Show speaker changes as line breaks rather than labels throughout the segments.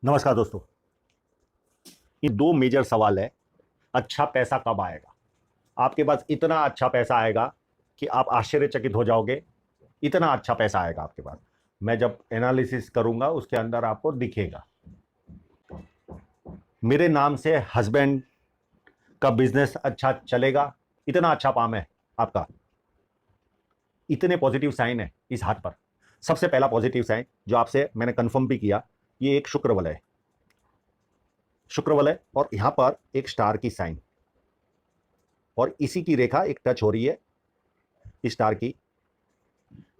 नमस्कार दोस्तों। ये दो मेजर सवाल है। अच्छा पैसा कब आएगा? आपके पास इतना अच्छा पैसा आएगा कि आप आश्चर्यचकित हो जाओगे। इतना अच्छा पैसा आएगा आपके पास। मैं जब एनालिसिस करूंगा उसके अंदर आपको दिखेगा। मेरे नाम से हस्बैंड का बिजनेस अच्छा चलेगा। इतना अच्छा काम है आपका। इतने पॉजिटिव साइन है इस हाथ पर। सबसे पहला पॉजिटिव साइन जो आपसे मैंने कंफर्म भी किया, ये एक शुक्र वलय है। शुक्र वलय और यहां पर एक स्टार की साइन और इसी की रेखा एक टच हो रही है स्टार की,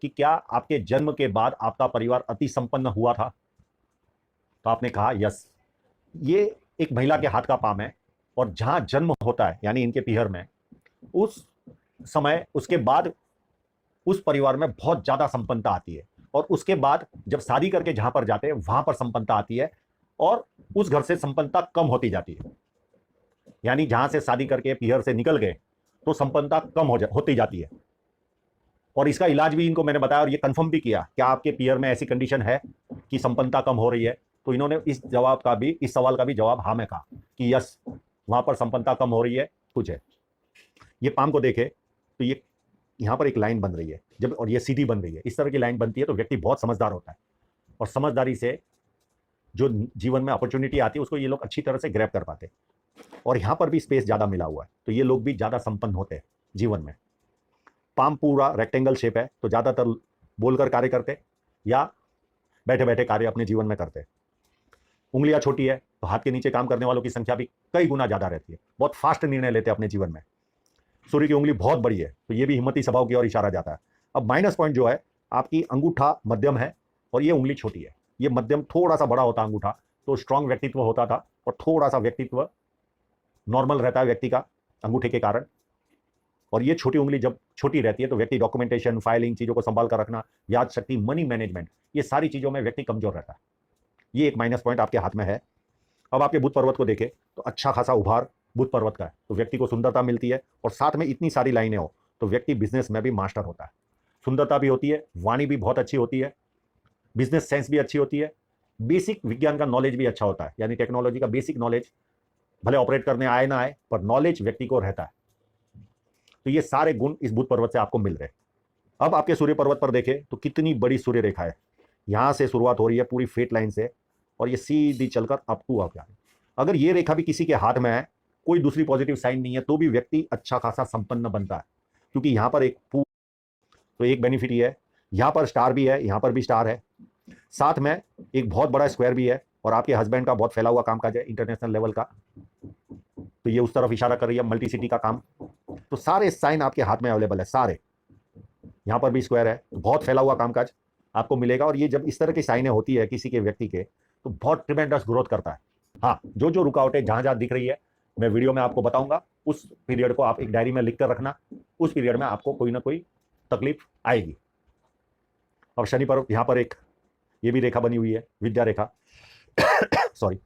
कि क्या आपके जन्म के बाद आपका परिवार अति संपन्न हुआ था? तो आपने कहा यस। ये एक महिला के हाथ का काम है और जहां जन्म होता है यानी इनके पीहर में, उस समय उसके बाद उस परिवार में बहुत ज्यादा संपन्नता आती है और उसके बाद जब शादी करके जहां पर जाते हैं वहां पर संपन्नता आती है और उस घर से संपन्नता कम होती जाती है। यानी जहां से शादी करके पीहर से निकल गए तो संपन्नता कम होती जाती है। और इसका इलाज भी इनको मैंने बताया और ये कंफर्म भी किया, क्या आपके पीयर में ऐसी कंडीशन है कि संपन्नता कम हो रही है? तो इन्होंने इस सवाल का भी जवाब हाँ में कहा कि यस, वहां पर संपन्नता कम हो रही है, कुछ है। ये पाम को देखे तो ये यहां पर एक लाइन बन रही है जब, और ये सीधी बन रही है। इस तरह की लाइन बनती है तो व्यक्ति बहुत समझदार होता है और समझदारी से जो जीवन में अपॉर्चुनिटी आती है उसको ये लोग अच्छी तरह से ग्रैब कर पाते हैं। और यहां पर भी स्पेस ज्यादा मिला हुआ है तो ये लोग भी ज्यादा संपन्न होते हैं जीवन में। पाम पूरा रेक्टेंगल शेप है तो ज्यादातर बोलकर कार्य करते या बैठे बैठे कार्य अपने जीवन में करते। उंगलियां छोटी है तो हाथ के नीचे काम करने वालों की संख्या भी कई गुना ज्यादा रहती है। बहुत फास्ट निर्णय लेते हैं अपने जीवन में। सूर्य की उंगली बहुत बड़ी है तो ये भी हिम्मती स्वभाव की ओर इशारा जाता है। अब माइनस पॉइंट जो है, आपकी अंगूठा मध्यम है और ये उंगली छोटी है। ये मध्यम थोड़ा सा बड़ा होता अंगूठा तो स्ट्रांग व्यक्तित्व होता था और थोड़ा सा व्यक्तित्व नॉर्मल रहता है व्यक्ति का अंगूठे के कारण। और ये छोटी उंगली जब छोटी रहती है तो व्यक्ति डॉक्यूमेंटेशन, फाइलिंग, चीजों को संभाल कर रखना, याद शक्ति, मनी मैनेजमेंट, ये सारी चीजों में व्यक्ति कमजोर रहता है। ये एक माइनस पॉइंट आपके हाथ में है। अब आपके बुध पर्वत को देखें तो अच्छा खासा उभार बुध पर्वत का है तो व्यक्ति को सुंदरता मिलती है और साथ में इतनी सारी लाइनें हो तो व्यक्ति बिजनेस में भी मास्टर होता है। सुंदरता भी होती है, वाणी भी बहुत अच्छी होती है, बिजनेस सेंस भी अच्छी होती है, बेसिक विज्ञान का नॉलेज भी अच्छा होता है। यानी टेक्नोलॉजी का बेसिक नॉलेज भले ऑपरेट करने आए ना आए पर नॉलेज व्यक्ति को रहता है। तो ये सारे गुण इस बुध पर्वत से आपको मिल रहे हैं। अब आपके सूर्य पर्वत पर देखें तो कितनी बड़ी सूर्य रेखा है। यहां से शुरुआत हो रही है पूरी फेट लाइन से और ये सीधी चलकर अप टू आ गया। अगर ये रेखा भी किसी के हाथ में है, कोई दूसरी पॉजिटिव साइन नहीं है, तो भी व्यक्ति अच्छा खासा संपन्न बनता है। क्योंकि यहां पर तो एक बेनिफिट ये है, यहां पर स्टार भी है, यहां पर भी स्टार है, साथ में एक बहुत बड़ा स्क्वायर भी है और आपके हस्बैंड का बहुत फैला हुआ कामकाज है इंटरनेशनल लेवल का, तो ये उस तरफ इशारा कर रही है, मल्टी सिटी का काम। तो सारे साइन आपके हाथ में अवेलेबल है सारे। यहां पर भी स्क्वायर है तो बहुत फैला हुआ कामकाज आपको मिलेगा। और ये जब इस तरह की साइनें होती है किसी के व्यक्ति के तो बहुत ट्रिमेंडस ग्रोथ करता है। हाँ, जो जो रुकावटें जहां जहां दिख रही है मैं वीडियो में आपको बताऊंगा, उस पीरियड को आप एक डायरी में लिख कर रखना। उस पीरियड में आपको कोई ना कोई तकलीफ आएगी। अब शनि पर यहां पर एक ये भी रेखा बनी हुई है, विद्या रेखा सॉरी।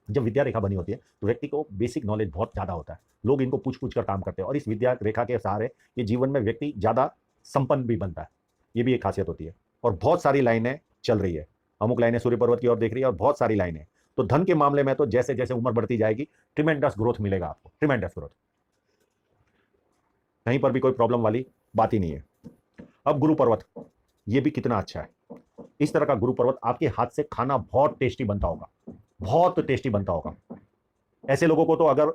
जब विद्या रेखा बनी होती है तो व्यक्ति को बेसिक नॉलेज बहुत ज्यादा होता है, लोग इनको पूछ पूछ कर काम करते हैं और इस विद्या रेखा के सहारे ये जीवन में व्यक्ति ज्यादा संपन्न भी बनता है। ये भी एक खासियत होती है। और बहुत सारी लाइनें चल रही है, अमुक लाइनें सूर्य पर्वत की ओर देख रही है और बहुत सारी लाइनें। तो धन के मामले में तो जैसे जैसे उम्र बढ़ती जाएगी ट्रिमेंडस ग्रोथ मिलेगा आपको, ट्रिमेंडस ग्रोथ। कहीं पर भी कोई प्रॉब्लम वाली बात ही नहीं है। अब गुरु पर्वत, ये भी कितना अच्छा है। इस तरह का गुरु पर्वत आपके हाथ से खाना बहुत टेस्टी बनता होगा, बहुत टेस्टी बनता होगा। ऐसे लोगों को तो अगर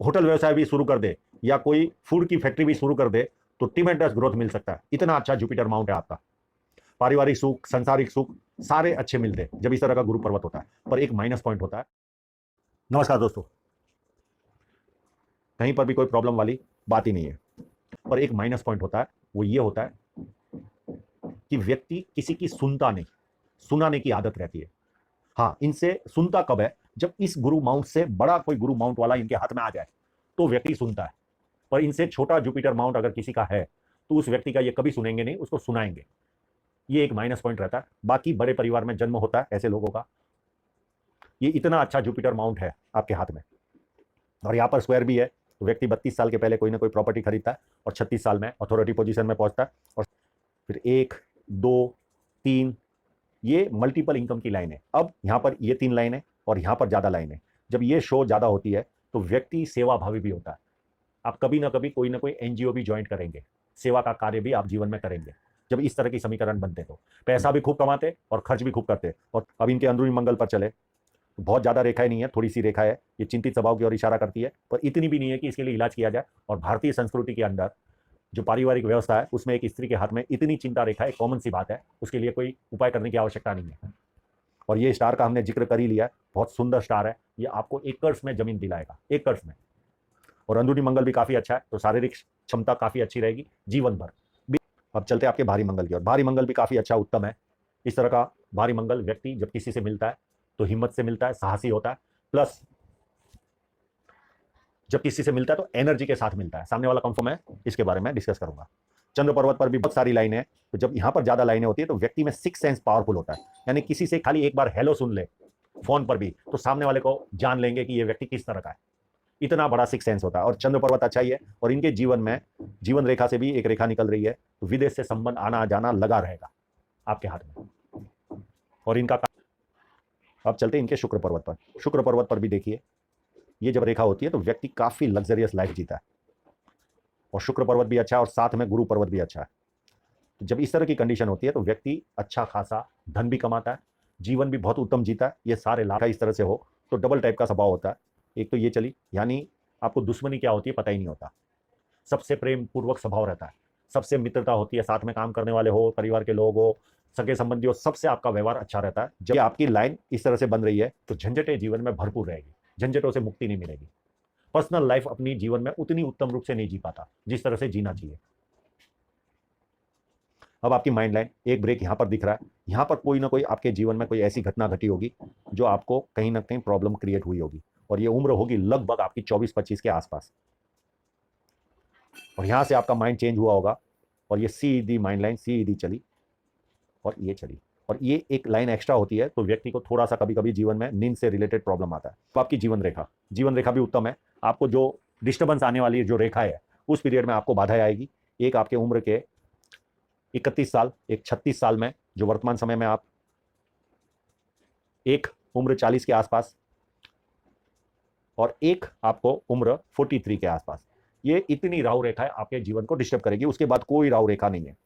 होटल व्यवसाय भी शुरू कर दे या कोई फूड की फैक्ट्री भी शुरू कर दे तो ट्रिमेंडस ग्रोथ मिल सकता है। इतना अच्छा जुपिटर माउंट है आपका। पारिवारिक सुख, सांसारिक सुख सारे अच्छे मिलते हैं जब इस तरह का गुरु पर्वत होता है। पर एक माइनस पॉइंट होता है। नमस्कार दोस्तों। कहीं पर भी कोई प्रॉब्लम वाली बात ही नहीं है, पर एक माइनस पॉइंट होता है, वो ये होता है कि व्यक्ति किसी की सुनता नहीं, सुनाने की आदत रहती है। हाँ, इनसे सुनता कब है, जब इस गुरु माउंट से बड़ा कोई गुरु माउंट वाला इनके हाथ में आ जाए तो व्यक्ति सुनता है। पर इनसे छोटा जुपिटर माउंट अगर किसी का है तो उस व्यक्ति का ये कभी सुनेंगे नहीं, उसको सुनाएंगे। ये एक माइनस पॉइंट रहता है। बाकी बड़े परिवार में जन्म होता है ऐसे लोगों का। ये इतना अच्छा जुपिटर माउंट है आपके हाथ में और यहाँ पर स्क्वायर भी है तो व्यक्ति 32 साल के पहले कोई ना कोई प्रॉपर्टी खरीदता है और 36 साल में अथॉरिटी पोजीशन में पहुंचता है और फिर 1, 2, 3 ये मल्टीपल इनकम की लाइन है। अब यहाँ पर ये 3 लाइन है और यहाँ पर ज़्यादा लाइन है। जब ये शो ज़्यादा होती है तो व्यक्ति सेवा भावी भी होता है। आप कभी ना कभी कोई ना कोई एनजीओ भी ज्वाइन करेंगे, सेवा का कार्य भी आप जीवन में करेंगे। जब इस तरह की समीकरण बनते तो पैसा भी खूब कमाते और खर्च भी खूब करते। और अब इनके अंदरूनी मंगल पर चले तो बहुत ज़्यादा रेखाएं नहीं है, थोड़ी सी रेखा है। ये चिंतित स्वभाव की ओर इशारा करती है, पर इतनी भी नहीं है कि इसके लिए इलाज किया जाए। और भारतीय संस्कृति के अंदर जो पारिवारिक व्यवस्था है उसमें एक स्त्री के हाथ में इतनी चिंता रेखा है, कॉमन सी बात है, उसके लिए कोई उपाय करने की आवश्यकता नहीं है। और ये स्टार का हमने जिक्र कर ही लिया है, बहुत सुंदर स्टार है। ये आपको एकर्स में जमीन दिलाएगा, एकर्स में। और अंदरूनी मंगल भी काफी अच्छा है, तो शारीरिक क्षमता काफी अच्छी रहेगी जीवन भर। अब चलते हैं आपके भारी मंगल की ओर। भारी मंगल भी काफी अच्छा, उत्तम है। इस तरह का भारी मंगल व्यक्ति जब किसी से मिलता है तो हिम्मत से मिलता है, साहसी होता है, प्लस जब किसी से मिलता है तो एनर्जी के साथ मिलता है। सामने वाला कंफर्म है, इसके बारे में डिस्कस करूंगा। चंद्र पर्वत पर भी बहुत सारी लाइनें हैं, तो जब यहां पर ज्यादा लाइनें होती है तो व्यक्ति में सिक्स सेंस पावरफुल होता है। यानी किसी से खाली एक बार हेलो सुन ले फोन पर भी तो सामने वाले को जान लेंगे कि ये व्यक्ति किस तरह का है। इतना बड़ा सिक्स सेंस होता है। और चंद्र पर्वत अच्छा ही है। और इनके जीवन में जीवन रेखा से भी एक रेखा निकल रही है, तो विदेश से संबंध आना जाना लगा रहेगा आपके हाथ में। और इनका अब चलते हैं इनके शुक्र पर्वत पर। शुक्र पर्वत पर भी देखिए, ये जब रेखा होती है तो व्यक्ति काफी लग्जरियस लाइफ जीता है। और शुक्र पर्वत भी अच्छा है और साथ में गुरु पर्वत भी अच्छा है। तो जब इस तरह की कंडीशन होती है तो व्यक्ति अच्छा खासा धन भी कमाता है, जीवन भी बहुत उत्तम जीता है। ये सारे लाभ इस तरह से हो तो डबल टाइप का स्वभाव होता है। एक तो ये चली, यानी आपको दुश्मनी क्या होती है पता ही नहीं होता, सबसे प्रेम पूर्वक स्वभाव रहता है, सबसे मित्रता होती है, साथ में काम करने वाले हो, परिवार के लोग हो, सगे संबंधी हो, सबसे आपका व्यवहार अच्छा रहता है। जब आपकी लाइन इस तरह से बन रही है तो झंझटें जीवन में भरपूर रहेगी, झंझटों से मुक्ति नहीं मिलेगी। पर्सनल लाइफ अपनी जीवन में उतनी उत्तम रूप से नहीं जी पाता जिस तरह से जीना चाहिए। अब आपकी माइंड लाइन एक ब्रेक यहां पर दिख रहा है। यहां पर कोई ना कोई आपके जीवन में कोई ऐसी घटना घटी होगी जो आपको कहीं ना कहीं प्रॉब्लम क्रिएट हुई होगी। और ये उम्र होगी लगभग आपकी 24-25 के आसपास। और यहां से आपका माइंड चेंज हुआ होगा और ये सीधी माइंड लाइन सीधी चली और ये चली। और ये एक लाइन एक्स्ट्रा होती है तो व्यक्ति को थोड़ा सा कभी कभी जीवन में नींद से रिलेटेड प्रॉब्लम आता है। तो आपकी जीवन रेखा भी उत्तम है। आपको जो डिस्टर्बेंस आने वाली जो रेखा है उस पीरियड में आपको बाधा आएगी। एक आपके उम्र के 31 साल, एक 36 साल में जो वर्तमान समय में आप, एक उम्र 40 के आसपास और एक आपको उम्र 43 के आसपास। ये इतनी राहु रेखा है आपके जीवन को डिस्टर्ब करेगी। उसके बाद कोई राहु रेखा नहीं है।